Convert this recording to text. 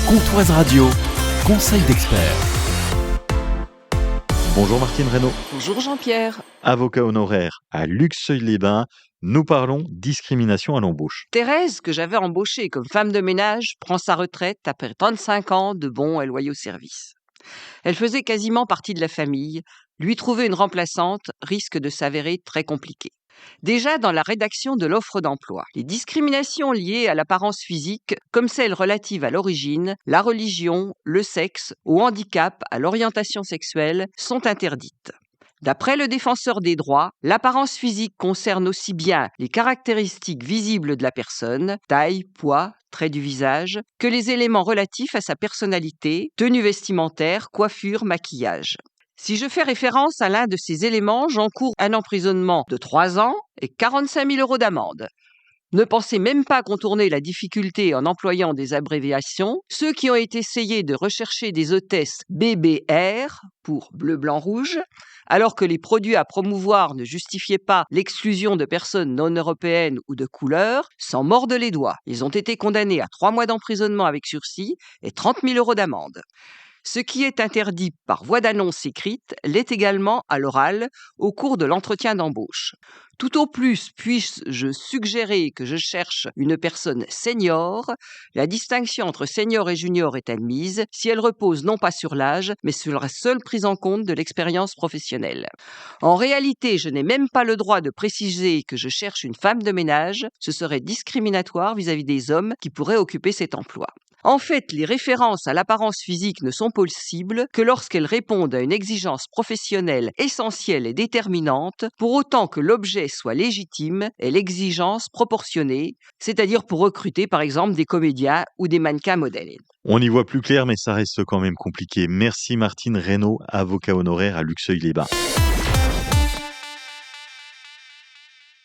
Comptoise Radio, conseil d'expert. Bonjour Martine Reynaud. Bonjour Jean-Pierre. Avocat honoraire à Luxeuil-les-Bains, nous parlons discrimination à l'embauche. Thérèse, que j'avais embauchée comme femme de ménage, prend sa retraite après 35 ans de bons et loyaux services. Elle faisait quasiment partie de la famille. Lui trouver une remplaçante risque de s'avérer très compliqué. Déjà dans la rédaction de l'offre d'emploi, les discriminations liées à l'apparence physique, comme celles relatives à l'origine, la religion, le sexe, au handicap, à l'orientation sexuelle, sont interdites. D'après le défenseur des droits, l'apparence physique concerne aussi bien les caractéristiques visibles de la personne, taille, poids, traits du visage, que les éléments relatifs à sa personnalité, tenue vestimentaire, coiffure, maquillage. Si je fais référence à l'un de ces éléments, j'encours un emprisonnement de 3 ans et 45 000 € d'amende. Ne pensez même pas contourner la difficulté en employant des abréviations. Ceux qui ont essayé de rechercher des hôtesses BBR, pour bleu, blanc, rouge, alors que les produits à promouvoir ne justifiaient pas l'exclusion de personnes non européennes ou de couleur, s'en mordent les doigts. Ils ont été condamnés à 3 mois d'emprisonnement avec sursis et 30 000 € d'amende. Ce qui est interdit par voie d'annonce écrite l'est également à l'oral au cours de l'entretien d'embauche. Tout au plus puis-je suggérer que je cherche une personne senior. La distinction entre senior et junior est admise si elle repose non pas sur l'âge, mais sur la seule prise en compte de l'expérience professionnelle. En réalité, je n'ai même pas le droit de préciser que je cherche une femme de ménage. Ce serait discriminatoire vis-à-vis des hommes qui pourraient occuper cet emploi. En fait, les références à l'apparence physique ne sont possibles que lorsqu'elles répondent à une exigence professionnelle essentielle et déterminante, pour autant que l'objet soit légitime et l'exigence proportionnée, c'est-à-dire pour recruter par exemple des comédiens ou des mannequins modèles. On y voit plus clair, mais ça reste quand même compliqué. Merci Martine Reynaud, avocat honoraire à Luxeuil-les-Bains.